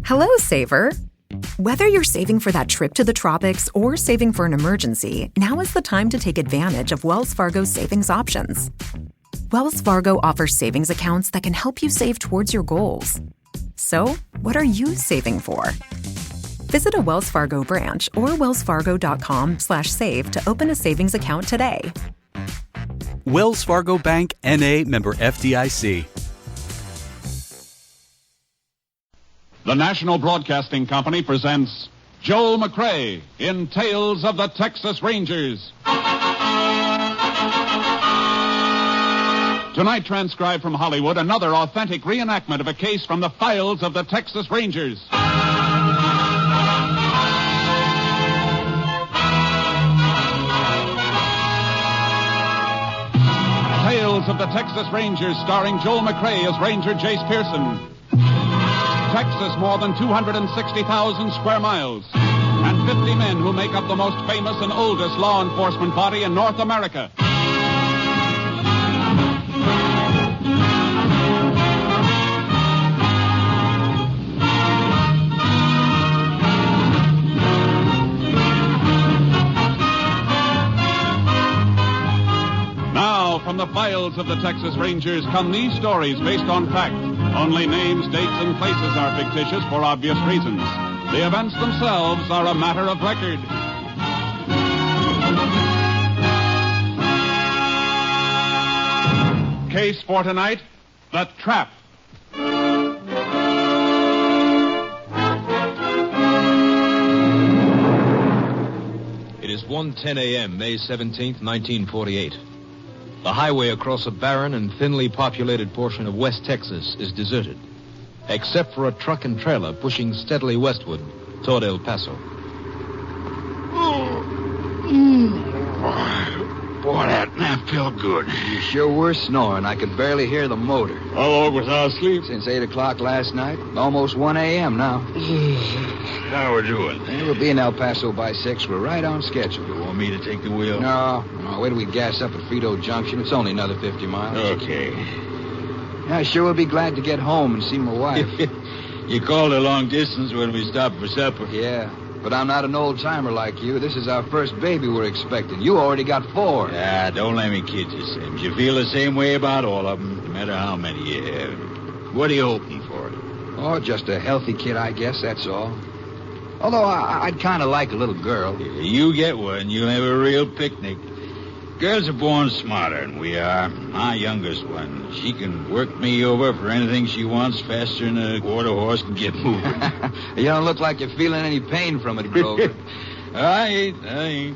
Hello, saver. Whether you're saving for that trip to the tropics or saving for an emergency, now is the time to take advantage of Wells Fargo's savings options. Wells Fargo offers savings accounts that can help you save towards your goals. So, what are you saving for? Visit a Wells Fargo branch or wellsfargo.com/save to open a savings account today. Wells Fargo Bank, N.A., member FDIC. The National Broadcasting Company presents Joel McCrea in Tales of the Texas Rangers. Tonight, transcribed from Hollywood, another authentic reenactment of a case from the files of the Texas Rangers. Tales of the Texas Rangers, starring Joel McCrea as Ranger Jace Pearson. Texas, more than 260,000 square miles, and 50 men who make up the most famous and oldest law enforcement body in North America. Now, from the files of the Texas Rangers come these stories based on fact. Only names, dates, and places are fictitious for obvious reasons. The events themselves are a matter of record. Case for tonight, TheTrap. It is 1:10 a.m., May 17th, 1948. The highway across a barren and thinly populated portion of West Texas is deserted, except for a truck and trailer pushing steadily westward toward El Paso. Boy, that nap felt good. You sure were snoring. I could barely hear the motor. How long without sleep? Since 8 o'clock last night. Almost 1 a.m. now. How we doing? We'll be in El Paso by 6. We're right on schedule. You want me to take the wheel? No. Wait till we gas up at Frito Junction. It's only another 50 miles. Okay. Yeah, I sure would be glad to get home and see my wife. You called a long distance when we stopped for supper. Yeah, but I'm not an old-timer like you. This is our first baby we're expecting. You already got 4. Ah, don't let me kid you, Sims. You feel the same way about all of them, no matter how many you have. What are you hoping for? Oh, just a healthy kid, I guess, that's all. Although I'd kind of like a little girl. You get one, you'll have a real picnic. Girls are born smarter than we are. My youngest one, she can work me over for anything she wants faster than a quarter horse can get moving. You don't look like you're feeling any pain from it, Grover. I ain't.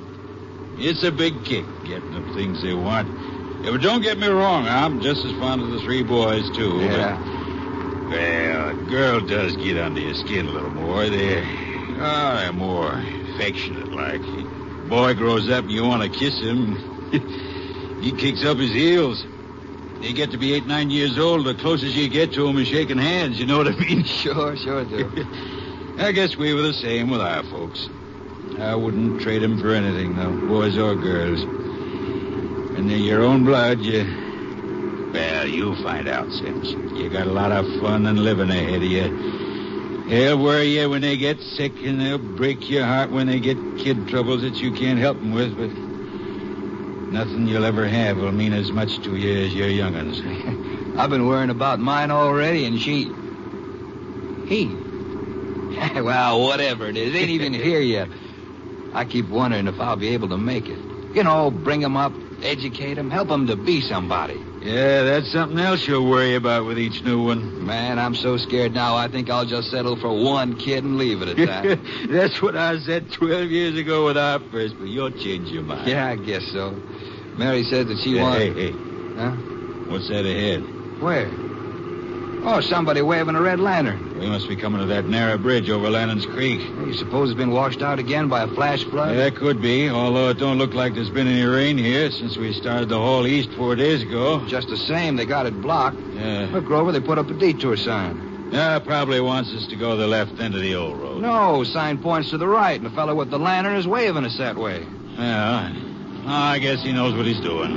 It's a big kick, getting them things they want. Yeah, but don't get me wrong, I'm just as fond of the 3 boys, too. Yeah. But, well, a girl does get under your skin a little more. They're more affectionate, like. Boy grows up and you want to kiss him. He kicks up his heels. You get to be 8, 9 years old, the closest you get to him is shaking hands, you know what I mean? Sure do. I guess we were the same with our folks. I wouldn't trade them for anything, though, boys or girls. And they're your own blood, well, you'll find out, Sims. You got a lot of fun and living ahead of you. They'll worry you when they get sick, and they'll break your heart when they get kid troubles that you can't help them with, but nothing you'll ever have will mean as much to you as your young'uns. I've been worrying about mine already, and he. Well, whatever it is, ain't even here yet. I keep wondering if I'll be able to make it. You know, bring him up, educate him, help him to be somebody. Yeah, that's something else you'll worry about with each new one. Man, I'm so scared now, I think I'll just settle for 1 kid and leave it at that. That's what I said 12 years ago with our first, but you'll change your mind. Yeah, I guess so. Mary says that she wants... Hey. Huh? What's that ahead? Where? Oh, somebody waving a red lantern. We must be coming to that narrow bridge over Lannon's Creek. You suppose it's been washed out again by a flash flood? Yeah, that could be, although it don't look like there's been any rain here since we started the haul east 4 days ago. Just the same, they got it blocked. Yeah. Look, Grover, they put up a detour sign. Yeah, probably wants us to go the left end of the old road. No, sign points to the right, and the fellow with the lantern is waving us that way. Yeah, I guess he knows what he's doing.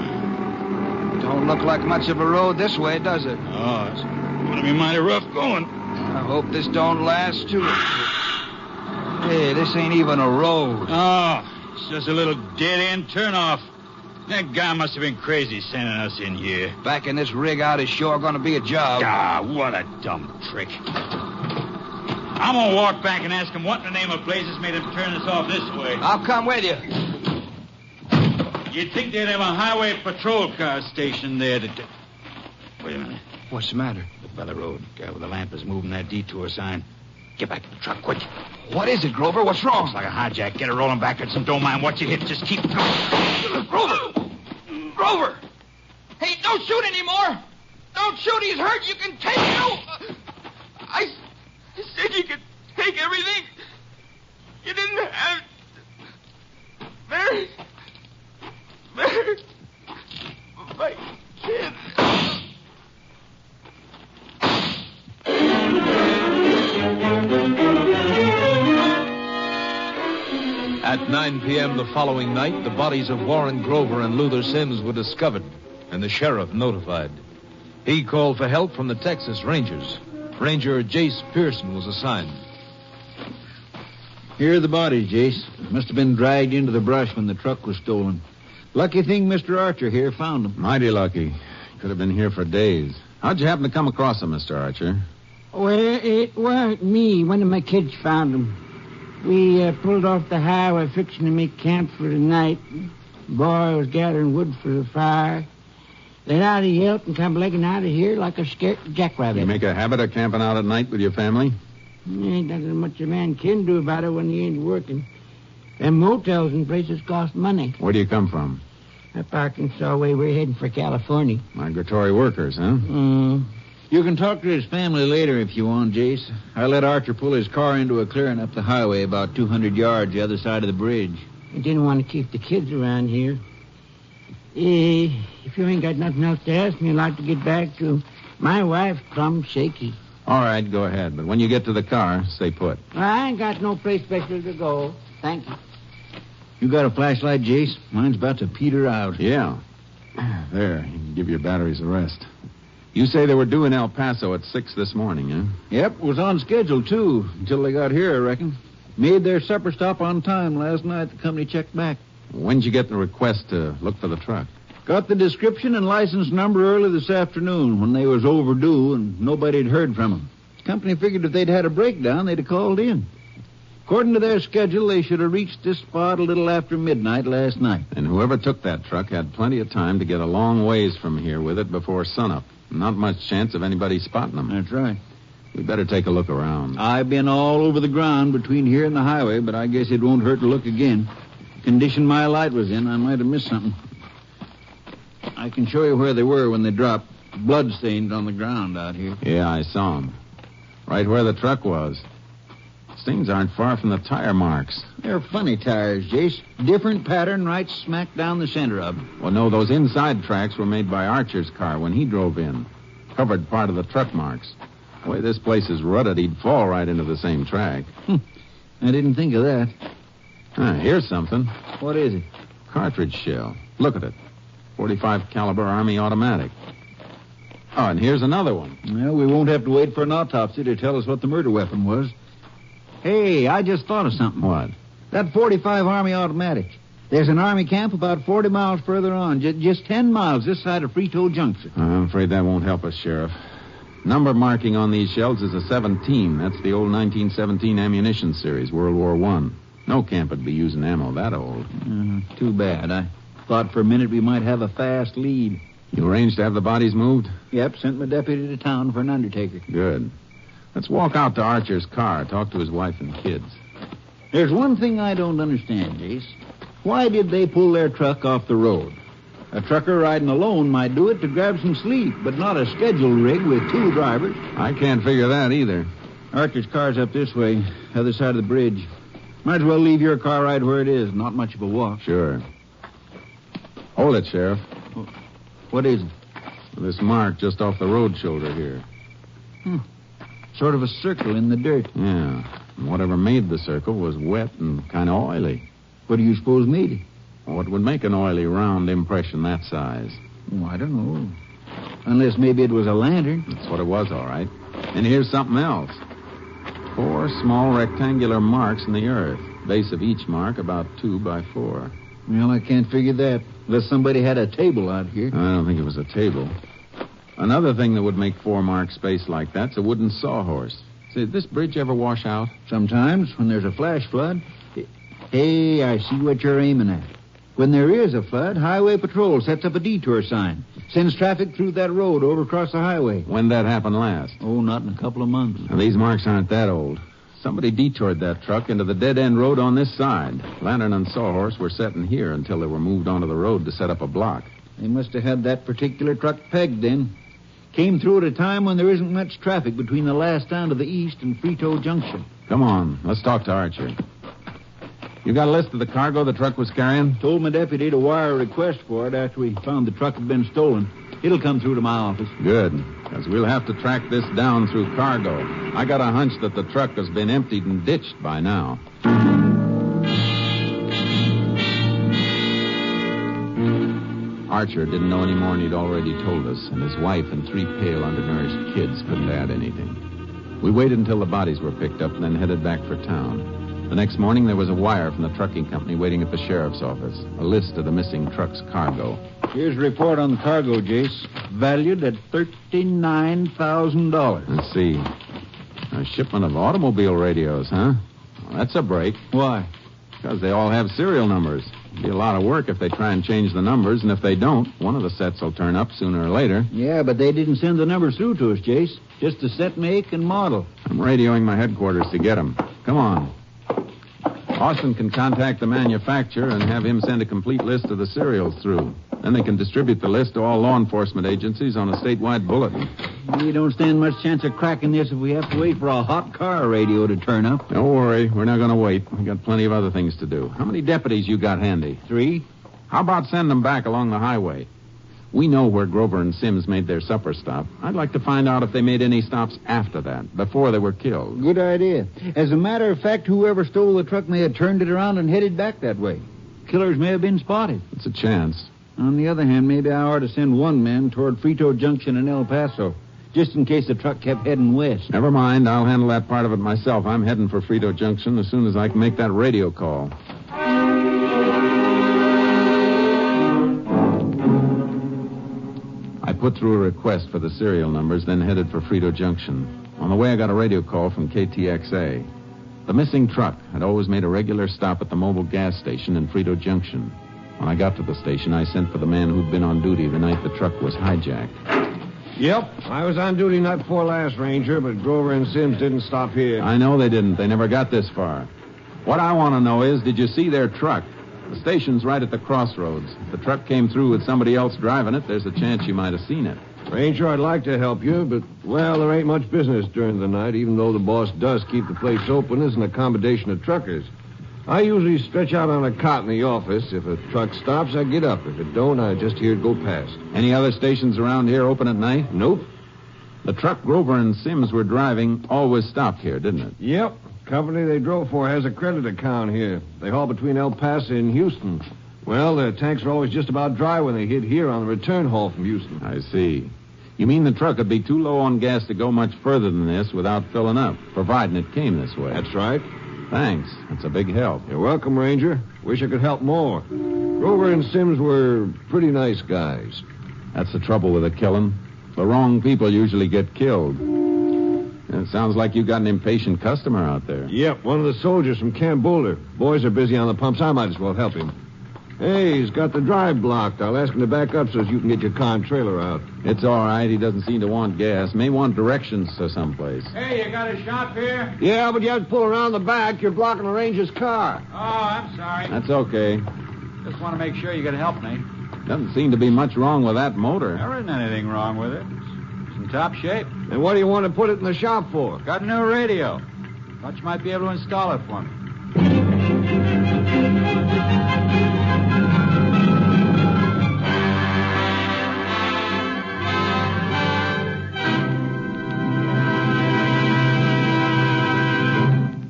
Don't look like much of a road this way, does it? Oh, it's going to be mighty rough going. I hope this don't last too. Hey, this ain't even a road. Oh, it's just a little dead-end turnoff. That guy must have been crazy sending us in here. Backing this rig out is sure going to be a job. Ah, what a dumb trick. I'm going to walk back and ask him what in the name of blazes made him turn us off this way. I'll come with you. You'd think they'd have a highway patrol car stationed there to... Wait a minute. What's the matter? Look by the road. Guy with the lamp is moving that detour sign. Get back to the truck, quick. What is it, Grover? What's wrong? Looks like a hijack. Get it rolling backwards and don't mind what you hit. Just keep going. Grover! Hey, don't shoot anymore! Don't shoot, he's hurt. You can take him. I said you could take everything. You didn't have... Mary... My kid... At 9 p.m. the following night, the bodies of Warren Grover and Luther Sims were discovered, and the sheriff notified. He called for help from the Texas Rangers. Ranger Jace Pearson was assigned. Here are the bodies, Jace. Must have been dragged into the brush when the truck was stolen. Lucky thing Mr. Archer here found them. Mighty lucky. Could have been here for days. How'd you happen to come across them, Mr. Archer? Well, it weren't me. One of my kids found them. We pulled off the highway fixing to make camp for the night. Boy was gathering wood for the fire. Let out a yelp and come legging out of here like a scared jackrabbit. You make a habit of camping out at night with your family? Ain't nothing much a man can do about it when he ain't working. Them motels and places cost money. Where do you come from? Up Arkansas way, we're heading for California. Migratory workers, huh? You can talk to his family later if you want, Jace. I let Archer pull his car into a clearing up the highway about 200 yards the other side of the bridge. I didn't want to keep the kids around here. If you ain't got nothing else to ask me, I'd like to get back to my wife, plumb shaky. All right, go ahead. But when you get to the car, stay put. I ain't got no place special to go. Thank you. You got a flashlight, Jace? Mine's about to peter out. Yeah. There, you can give your batteries a rest. You say they were due in El Paso at 6 this morning, huh? Yep, was on schedule, too, until they got here, I reckon. Made their supper stop on time last night. The company checked back. When'd you get the request to look for the truck? Got the description and license number early this afternoon when they was overdue and nobody'd heard from them. The company figured if they'd had a breakdown, they'd have called in. According to their schedule, they should have reached this spot a little after midnight last night. And whoever took that truck had plenty of time to get a long ways from here with it before sunup. Not much chance of anybody spotting them. That's right. We better take a look around. I've been all over the ground between here and the highway, but I guess it won't hurt to look again. Condition my light was in, I might have missed something. I can show you where they were when they dropped. Blood stains on the ground out here. Yeah, I saw them. Right where the truck was. Stains aren't far from the tire marks. They're funny tires, Jace. Different pattern right smack down the center of them. Well, no, those inside tracks were made by Archer's car when he drove in. Covered part of the truck marks. The way this place is rutted, he'd fall right into the same track. I didn't think of that. Here's something. What is it? Cartridge shell. Look at it. 45 caliber Army automatic. Oh, and here's another one. Well, we won't have to wait for an autopsy to tell us what the murder weapon was. Hey, I just thought of something. What? That 45 Army automatic. There's an Army camp about 40 miles further on, just 10 miles this side of Frito Junction. I'm afraid that won't help us, Sheriff. Number marking on these shells is a 17. That's the old 1917 ammunition series, World War I. No camp would be using ammo that old. Too bad. I thought for a minute we might have a fast lead. You arranged to have the bodies moved? Yep, sent my deputy to town for an undertaker. Good. Let's walk out to Archer's car, talk to his wife and kids. There's one thing I don't understand, Jace. Why did they pull their truck off the road? A trucker riding alone might do it to grab some sleep, but not a scheduled rig with two drivers. I can't figure that either. Archer's car's up this way, other side of the bridge. Might as well leave your car right where it is. Not much of a walk. Sure. Hold it, Sheriff. What is it? This mark just off the road shoulder here. Sort of a circle in the dirt. Yeah. And whatever made the circle was wet and kind of oily. What do you suppose made it? What would make an oily, round impression that size? Oh, I don't know. Unless maybe it was a lantern. That's what it was, all right. And here's something else. 4 small rectangular marks in the earth. Base of each mark about 2 by 4. Well, I can't figure that. Unless somebody had a table out here. I don't think it was a table. Another thing that would make 4 marks spaced like that's a wooden sawhorse. Say, did this bridge ever wash out? Sometimes, when there's a flash flood. Hey, I see what you're aiming at. When there is a flood, Highway Patrol sets up a detour sign. Sends traffic through that road over across the highway. When that happened last? Oh, not in a couple of months. Now, these marks aren't that old. Somebody detoured that truck into the dead-end road on this side. Lantern and sawhorse were set in here until they were moved onto the road to set up a block. They must have had that particular truck pegged then. Came through at a time when there isn't much traffic between the last town to the east and Frito Junction. Come on, let's talk to Archer. You got a list of the cargo the truck was carrying? Told my deputy to wire a request for it after we found the truck had been stolen. It'll come through to my office. Good, because we'll have to track this down through cargo. I got a hunch that the truck has been emptied and ditched by now. Archer didn't know any more than he'd already told us, and his wife and 3 pale, undernourished kids couldn't add anything. We waited until the bodies were picked up and then headed back for town. The next morning, there was a wire from the trucking company waiting at the sheriff's office. A list of the missing truck's cargo. Here's a report on the cargo, Jace. Valued at $39,000. Let's see. A shipment of automobile radios, huh? Well, that's a break. Why? Because they all have serial numbers. It'll be a lot of work if they try and change the numbers, and if they don't, one of the sets will turn up sooner or later. Yeah, but they didn't send the numbers through to us, Jace. Just the set, make, and model. I'm radioing my headquarters to get them. Come on. Austin can contact the manufacturer and have him send a complete list of the serials through. Then they can distribute the list to all law enforcement agencies on a statewide bulletin. We don't stand much chance of cracking this if we have to wait for a hot car radio to turn up. Don't worry. We're not going to wait. We got plenty of other things to do. How many deputies you got handy? 3. How about sending them back along the highway? We know where Grover and Sims made their supper stop. I'd like to find out if they made any stops after that, before they were killed. Good idea. As a matter of fact, whoever stole the truck may have turned it around and headed back that way. Killers may have been spotted. It's a chance. On the other hand, maybe I ought to send one man toward Frito Junction in El Paso, just in case the truck kept heading west. Never mind. I'll handle that part of it myself. I'm heading for Frito Junction as soon as I can make that radio call. I put through a request for the serial numbers, then headed for Frito Junction. On the way, I got a radio call from KTXA. The missing truck had always made a regular stop at the mobile gas station in Frito Junction. When I got to the station, I sent for the man who'd been on duty the night the truck was hijacked. Yep, I was on duty night before last, Ranger, but Grover and Sims didn't stop here. I know they didn't. They never got this far. What I want to know is, did you see their truck? The station's right at the crossroads. If the truck came through with somebody else driving it, there's a chance you might have seen it. Ranger, I'd like to help you, but, well, there ain't much business during the night, even though the boss does keep the place open as an accommodation of truckers. I usually stretch out on a cot in the office. If a truck stops, I get up. If it don't, I just hear it go past. Any other stations around here open at night? Nope. The truck Grover and Sims were driving always stopped here, didn't it? Yep. Company they drove for has a credit account here. They haul between El Paso and Houston. Well, their tanks are always just about dry when they hit here on the return haul from Houston. I see. You mean the truck would be too low on gas to go much further than this without filling up, providing it came this way? That's right. Thanks. That's a big help. You're welcome, Ranger. Wish I could help more. Grover and Sims were pretty nice guys. That's the trouble with a killing. The wrong people usually get killed. It sounds like you got an impatient customer out there. Yep, one of the soldiers from Camp Boulder. Boys are busy on the pumps. I might as well help him. Hey, he's got the drive blocked. I'll ask him to back up so you can get your car and trailer out. It's all right. He doesn't seem to want gas. May want directions to someplace. Hey, you got a shop here? Yeah, but you have to pull around the back. You're blocking the ranger's car. Oh, I'm sorry. That's okay. Just want to make sure you can help me. Doesn't seem to be much wrong with that motor. There isn't anything wrong with it. It's in top shape. And what do you want to put it in the shop for? Got a new radio. Thought you might be able to install it for me.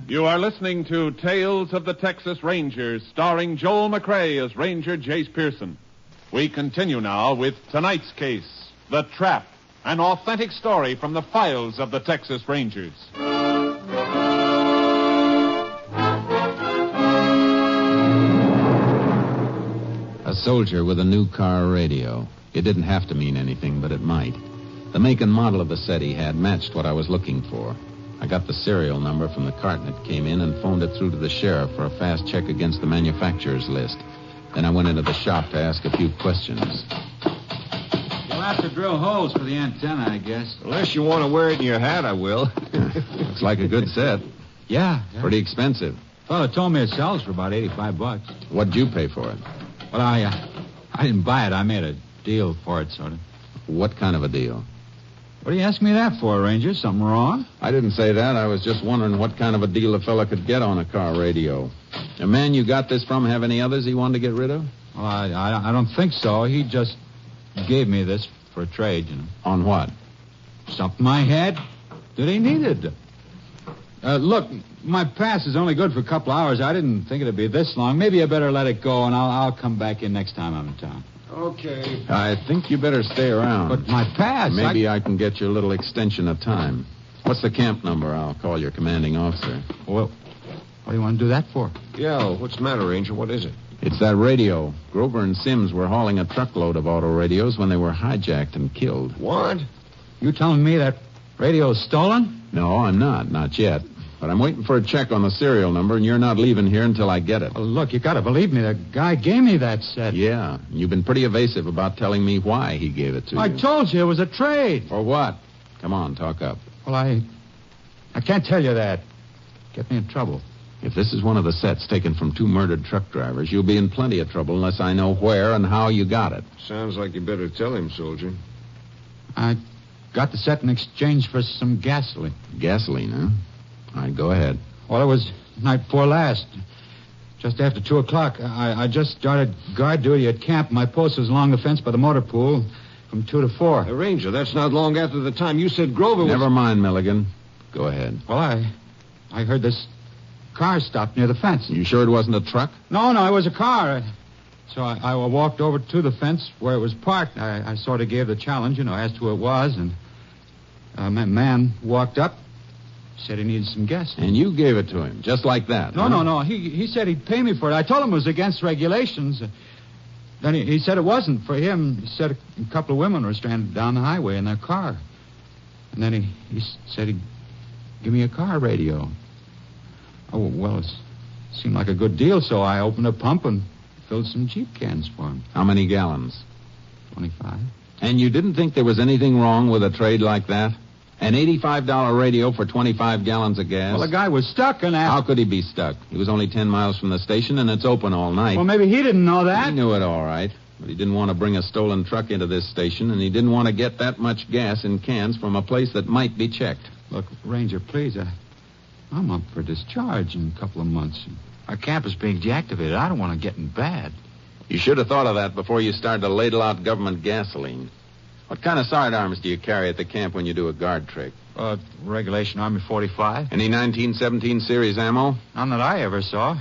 You are listening to Tales of the Texas Rangers, starring Joel McCrea as Ranger Jace Pearson. We continue now with tonight's case. The Trap, an authentic story from the files of the Texas Rangers. A soldier with a new car radio. It didn't have to mean anything, but it might. The make and model of the set he had matched what I was looking for. I got the serial number from the carton it came in and phoned it through to the sheriff for a fast check against the manufacturer's list. Then I went into the shop to ask a few questions. You'll have to drill holes for the antenna, I guess. Unless you want to wear it in your hat, I will. Looks like a good set. Yeah. Pretty expensive. Fellow told me it sells for about $85. What'd you pay for it? Well, I didn't buy it. I made a deal for it, sort of. What kind of a deal? What do you ask me that for, Ranger? Something wrong? I didn't say that. I was just wondering what kind of a deal a fella could get on a car radio. The man you got this from have any others he wanted to get rid of? Well, I don't think so. He just gave me this for a trade, you know. On what? Something I had that he needed. Look, my pass is only good for a couple hours. I didn't think it'd be this long. Maybe I better let it go, and I'll come back in next time I'm in town. Okay. I think you better stay around. But my pass... Maybe I can get you a little extension of time. What's the camp number? I'll call your commanding officer. Well, what do you want to do that for? Yeah, what's the matter, Ranger? What is it? It's that radio. Grover and Sims were hauling a truckload of auto radios when they were hijacked and killed. What? You telling me that radio's stolen? No, I'm not. Not yet. But I'm waiting for a check on the serial number, and you're not leaving here until I get it. Well, look, you gotta believe me. The guy gave me that set. Yeah, you've been pretty evasive about telling me why he gave it to you. I told you it was a trade. For what? Come on, talk up. Well, I can't tell you that. Get me in trouble. If this is one of the sets taken from two murdered truck drivers, you'll be in plenty of trouble unless I know where and how you got it. Sounds like you better tell him, soldier. I got the set in exchange for some gasoline. Gasoline, huh? All right, go ahead. Well, it was night before last. Just after 2 o'clock. I just started guard duty at camp. My post was along the fence by the motor pool from 2 to 4. Hey, Ranger, that's not long after the time you said Grover was... Never mind, Milligan. Go ahead. Well, I heard this car stopped near the fence. You sure it wasn't a truck? No, it was a car. So I walked over to the fence where it was parked. I sort of gave the challenge, asked who it was, and a man walked up, said he needed some gas. And you gave it to him, just like that? No. He said he'd pay me for it. I told him it was against regulations. Then he said it wasn't for him. He said a couple of women were stranded down the highway in their car. And then he said he'd give me a car radio. Oh, well, it seemed like a good deal, so I opened a pump and filled some Jeep cans for him. How many gallons? 25. And you didn't think there was anything wrong with a trade like that? An $85 radio for 25 gallons of gas? Well, the guy was stuck and How could he be stuck? He was only 10 miles from the station, and it's open all night. Well, maybe he didn't know that. He knew it all right, but he didn't want to bring a stolen truck into this station, and he didn't want to get that much gas in cans from a place that might be checked. Look, Ranger, please, I'm up for discharge in a couple of months. Our camp is being deactivated. I don't want to get in bad. You should have thought of that before you started to ladle out government gasoline. What kind of sidearms do you carry at the camp when you do a guard trick? Regulation Army 45. Any 1917 series ammo? None that I ever saw.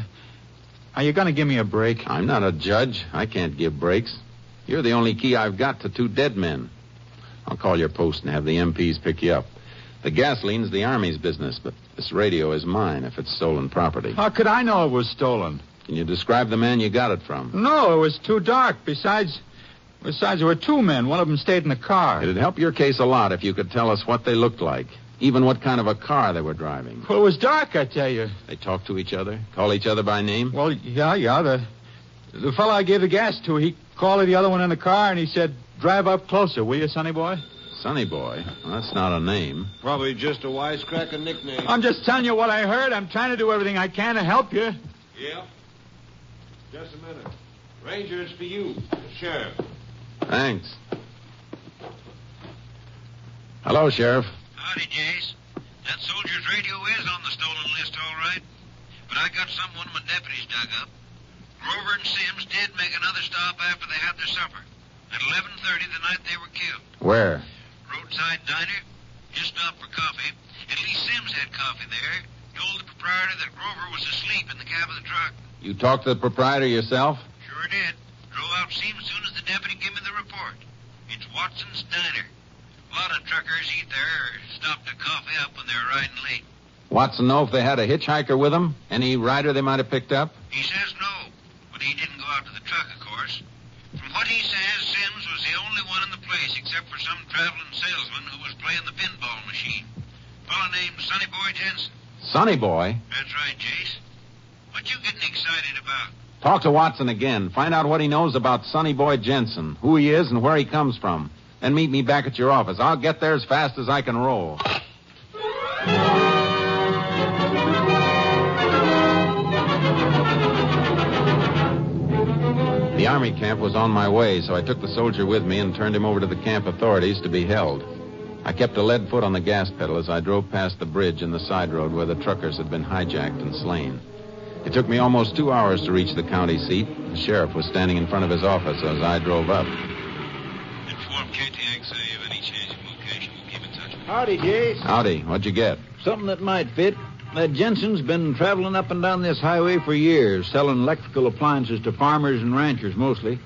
Are you going to give me a break? I'm not a judge. I can't give breaks. You're the only key I've got to 2 dead men. I'll call your post and have the MPs pick you up. The gasoline's the Army's business, but this radio is mine if it's stolen property. How could I know it was stolen? Can you describe the man you got it from? No, it was too dark. Besides, there were 2 men. One of them stayed in the car. It'd help your case a lot if you could tell us what they looked like, even what kind of a car they were driving. Well, it was dark, I tell you. They talked to each other? Call each other by name? Well, yeah. The fellow I gave the gas to, he called the other one in the car, and he said, drive up closer, will you, Sonny Boy? Sonny Boy? Well, that's not a name. Probably just a wisecracker nickname. I'm just telling you what I heard. I'm trying to do everything I can to help you. Yeah. Just a minute. Ranger, it's for you, the sheriff. Thanks. Hello, Sheriff. Howdy, Jace. That soldier's radio is on the stolen list, all right. But I got something one of my deputies dug up. Grover and Sims did make another stop after they had their supper. At 11:30 the night they were killed. Where? Roadside diner. Just stopped for coffee. At least Sims had coffee there. Told the proprietor that Grover was asleep in the cab of the truck. You talked to the proprietor yourself? Sure did. Drove out to see him as soon as the deputy gave me the report. It's Watson's Diner. A lot of truckers eat there or stop to coffee up when they're riding late. Watson know if they had a hitchhiker with them? Any rider they might have picked up? He says no, but he didn't go out to the truck, of course. From what he says, Sims was the only one in the place except for some traveling salesman who was playing the pinball machine. A fellow named Sonny Boy Jensen. Sonny Boy? That's right, Jace. What you getting excited about? Talk to Watson again. Find out what he knows about Sonny Boy Jensen, who he is and where he comes from. Then meet me back at your office. I'll get there as fast as I can roll. The army camp was on my way, so I took the soldier with me and turned him over to the camp authorities to be held. I kept a lead foot on the gas pedal as I drove past the bridge and the side road where the truckers had been hijacked and slain. It took me almost 2 hours to reach the county seat. The sheriff was standing in front of his office as I drove up. Inform KTXA of any change in location. We'll keep in touch with you. Howdy, Jace. Howdy. What'd you get? Something that might fit. That Jensen's been traveling up and down this highway for years, selling electrical appliances to farmers and ranchers mostly.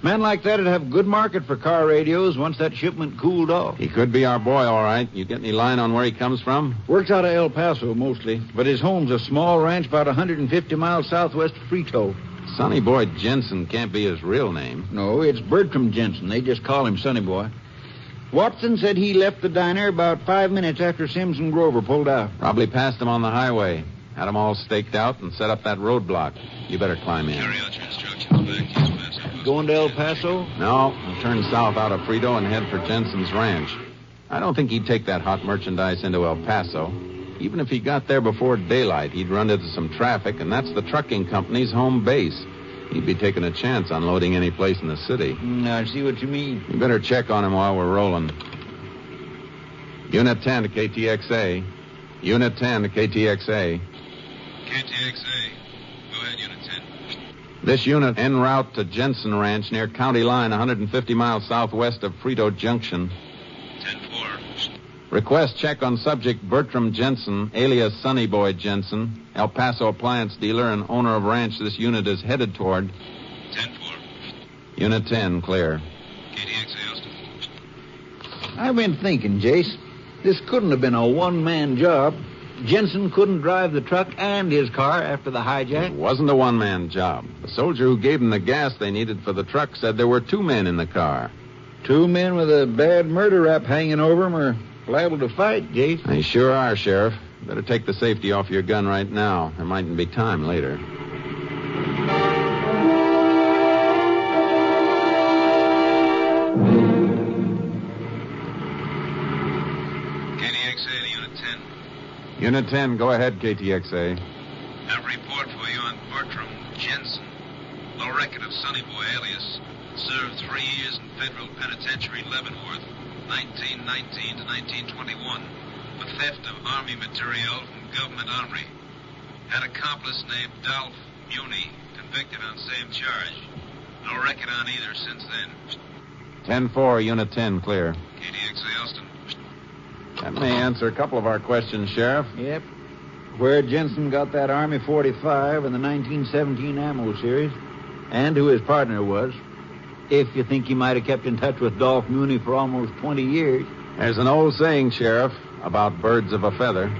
Men like that'd have good market for car radios once that shipment cooled off. He could be our boy, all right. You get any line on where he comes from? Works out of El Paso mostly, but his home's a small ranch about 150 miles southwest of Frito. Sonny Boy Jensen can't be his real name. No, it's Bertram Jensen. They just call him Sonny Boy. Watson said he left the diner about 5 minutes after Sims and Grover pulled out. Probably passed him on the highway. Had them all staked out and set up that roadblock. You better climb in. Carry out your instructions back to El Paso. Going to El Paso? No, I'll turn south out of Frito and head for Jensen's ranch. I don't think he'd take that hot merchandise into El Paso. Even if he got there before daylight, he'd run into some traffic, and that's the trucking company's home base. He'd be taking a chance unloading any place in the city. I see what you mean. You better check on him while we're rolling. Unit 10 to KTXA. Unit 10 to KTXA. KTXA. Go ahead, Unit 10. This unit en route to Jensen Ranch near County Line, 150 miles southwest of Frito Junction. 10-4. Request check on subject Bertram Jensen, alias Sonny Boy Jensen, El Paso appliance dealer and owner of ranch this unit is headed toward. 10-4. Unit 10, clear. KTXA, Austin. I've been thinking, Jace. This couldn't have been a one-man job. Jensen couldn't drive the truck and his car after the hijack. It wasn't a one-man job. The soldier who gave them the gas they needed for the truck said there were 2 men in the car. 2 men with a bad murder rap hanging over them are liable to fight, Jace. They sure are, Sheriff. Better take the safety off your gun right now. There mightn't be time later. KTXA to Unit 10. Unit 10, go ahead, KTXA. Have a report for you on Bertram Jensen. No record of Sonny Boy alias. Served 3 years in federal penitentiary Leavenworth, 1919 to 1921, for theft of Army material from government armory. Had accomplice named Dolph Muni, convicted on same charge. No record on either since then. 10-4, Unit 10, clear. KTXA Austin. That may answer a couple of our questions, Sheriff. Yep. Where Jensen got that Army 45 and the 1917 ammo series, and who his partner was. If you think he might have kept in touch with Dolph Muni for almost 20 years. There's an old saying, Sheriff, about birds of a feather.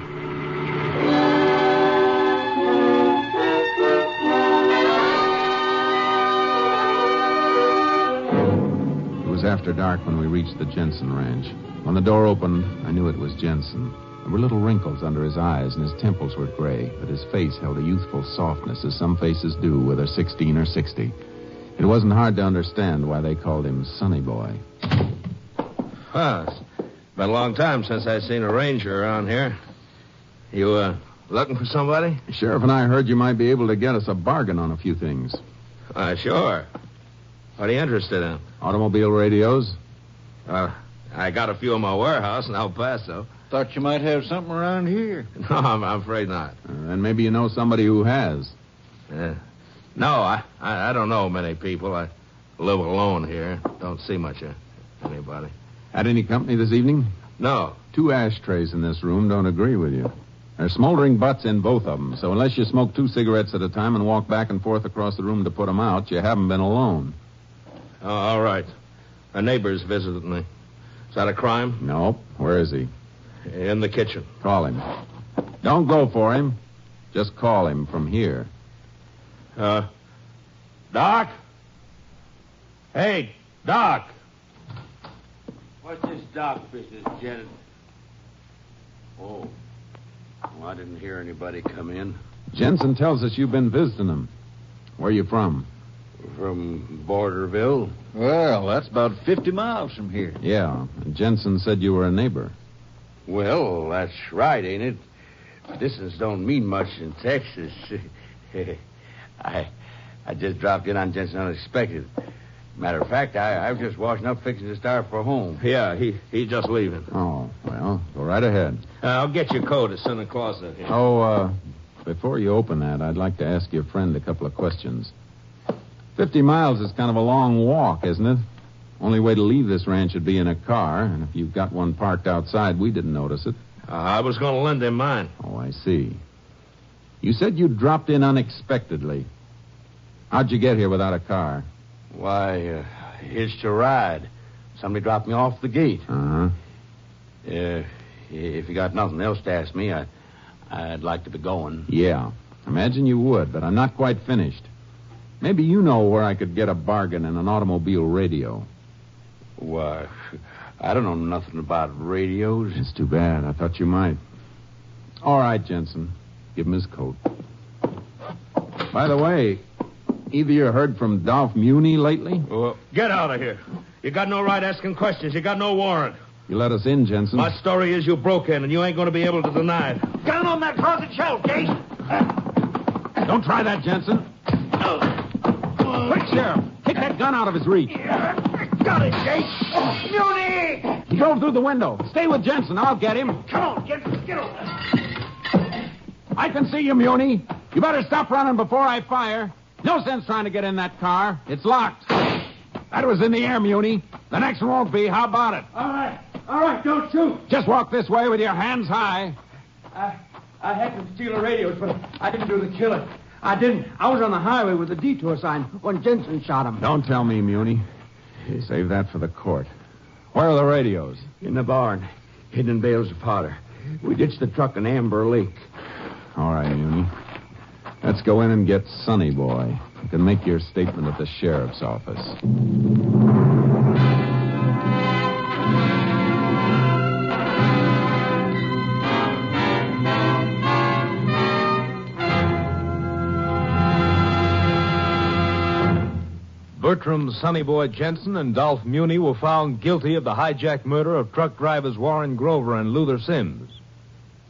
It was after dark when we reached the Jensen ranch. When the door opened, I knew it was Jensen. There were little wrinkles under his eyes, and his temples were gray, but his face held a youthful softness, as some faces do, whether 16 or 60. It wasn't hard to understand why they called him Sonny Boy. It's been a long time since I've seen a ranger around here. You, looking for somebody? Sheriff and I heard you might be able to get us a bargain on a few things. Sure. What are you interested in? Automobile radios? I got a few in my warehouse in El Paso. Thought you might have something around here. No, I'm afraid not. And maybe you know somebody who has. No, I don't know many people. I live alone here. Don't see much of anybody. Had any company this evening? No. 2 ashtrays in this room don't agree with you. There's smoldering butts in both of them, so unless you smoke 2 cigarettes at a time and walk back and forth across the room to put them out, you haven't been alone. All right. A neighbor's visited me. Is that a crime? Nope. Where is he? In the kitchen. Call him. Don't go for him. Just call him from here. Doc? Hey, Doc. What's this doc business, Janet? Oh. Well, I didn't hear anybody come in. Jensen tells us you've been visiting him. Where are you from? From Borderville. Well, that's about 50 miles from here. Yeah, and Jensen said you were a neighbor. Well, that's right, ain't it? Distance don't mean much in Texas. I just dropped in on Jensen unexpected. Matter of fact, I was just washing up, fixing to start for home. Yeah, he's just leaving. Oh, well, go right ahead. I'll get your coat. It's in the closet here. Oh, before you open that, I'd like to ask your friend a couple of questions. 50 miles is kind of a long walk, isn't it? Only way to leave this ranch would be in a car, and if you've got one parked outside, we didn't notice it. I was going to lend him mine. Oh, I see. You said you dropped in unexpectedly. How'd you get here without a car? Why, hitched a ride. Somebody dropped me off the gate. Uh-huh. If you got nothing else to ask me, I'd like to be going. Yeah, imagine you would, but I'm not quite finished. Maybe you know where I could get a bargain in an automobile radio. Why, I don't know nothing about radios. It's too bad. I thought you might. All right, Jensen. Give him his coat. By the way, either you heard from Dolph Muni lately? Well, get out of here. You got no right asking questions. You got no warrant. You let us in, Jensen. My story is you broke in, and you ain't going to be able to deny it. Down on that closet shelf, Case. Don't try that, Jensen. Quick, Sheriff. Take that gun out of his reach. Got it, Case. Muni! He drove through the window. Stay with Jensen. I'll get him. Come on, get over. I can see you, Muni. You better stop running before I fire. No sense trying to get in that car. It's locked. That was in the air, Muni. The next one won't be. How about it? All right, don't shoot. Just walk this way with your hands high. I had to steal the radios, but I didn't do the killing. I didn't. I was on the highway with the detour sign when Jensen shot him. Don't tell me, Muni. Save that for the court. Where are the radios? In the barn, hidden in bales of powder. We ditched the truck in Amber Lake. All right, Muni. Let's go in and get Sonny Boy. You can make your statement at the sheriff's office. Bertram Sonny Boy Jensen and Dolph Muni were found guilty of the hijacked murder of truck drivers Warren Grover and Luther Sims.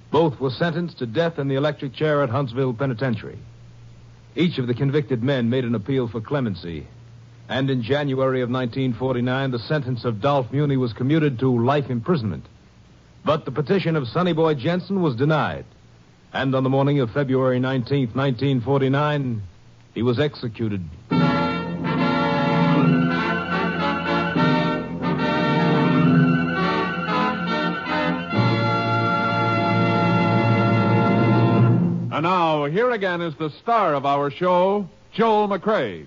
Both were sentenced to death in the electric chair at Huntsville Penitentiary. Each of the convicted men made an appeal for clemency, and in January of 1949, the sentence of Dolph Muni was commuted to life imprisonment. But the petition of Sonny Boy Jensen was denied, and on the morning of February 19th, 1949, he was executed. And now, here again is the star of our show, Joel McCrea.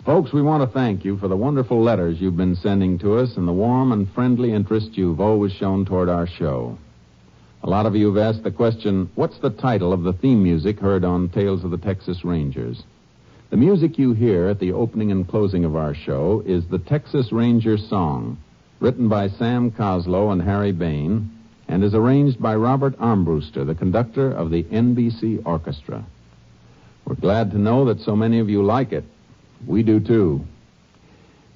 Folks, we want to thank you for the wonderful letters you've been sending to us and the warm and friendly interest you've always shown toward our show. A lot of you have asked the question, what's the title of the theme music heard on Tales of the Texas Rangers? The music you hear at the opening and closing of our show is the Texas Ranger Song, written by Sam Coslow and Harry Bain, and is arranged by Robert Armbruster, the conductor of the NBC Orchestra. We're glad to know that so many of you like it. We do, too.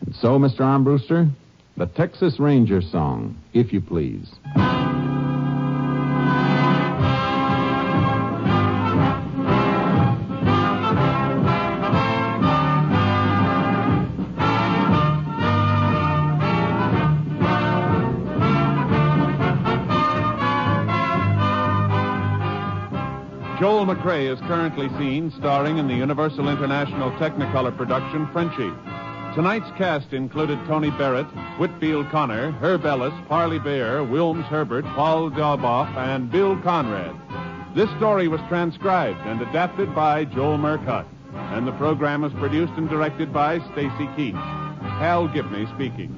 And so, Mr. Armbruster, the Texas Ranger Song, if you please. Joel McCrea is currently seen starring in the Universal International Technicolor production Frenchie. Tonight's cast included Tony Barrett, Whitfield Connor, Herb Ellis, Parley Bear, Wilms Herbert, Paul Dalboff, and Bill Conrad. This story was transcribed and adapted by Joel Murcutt, and the program was produced and directed by Stacy Keach. Hal Gibney speaking.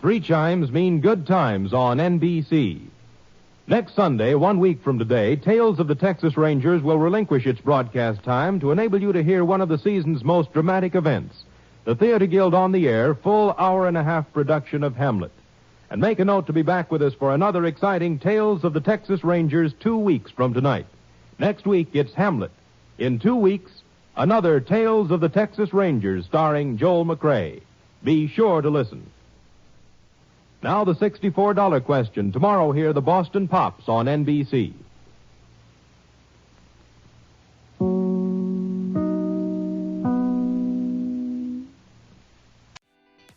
3 chimes mean good times on NBC. Next Sunday, 1 week from today, Tales of the Texas Rangers will relinquish its broadcast time to enable you to hear one of the season's most dramatic events, the Theater Guild on the Air full hour-and-a-half production of Hamlet. And make a note to be back with us for another exciting Tales of the Texas Rangers 2 weeks from tonight. Next week, it's Hamlet. In 2 weeks, another Tales of the Texas Rangers starring Joel McCrea. Be sure to listen. Now the $64 question. Tomorrow, hear the Boston Pops on NBC.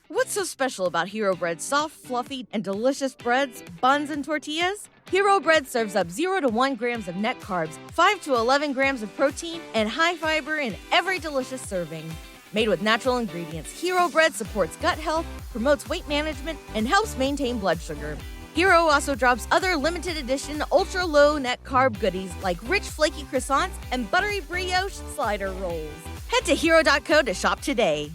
What's so special about Hero Bread's soft, fluffy, and delicious breads, buns, and tortillas? Hero Bread serves up 0 to 1 grams of net carbs, 5 to 11 grams of protein, and high fiber in every delicious serving. Made with natural ingredients, Hero Bread supports gut health, promotes weight management, and helps maintain blood sugar. Hero also drops other limited edition ultra-low net carb goodies like rich flaky croissants and buttery brioche slider rolls. Head to hero.co to shop today.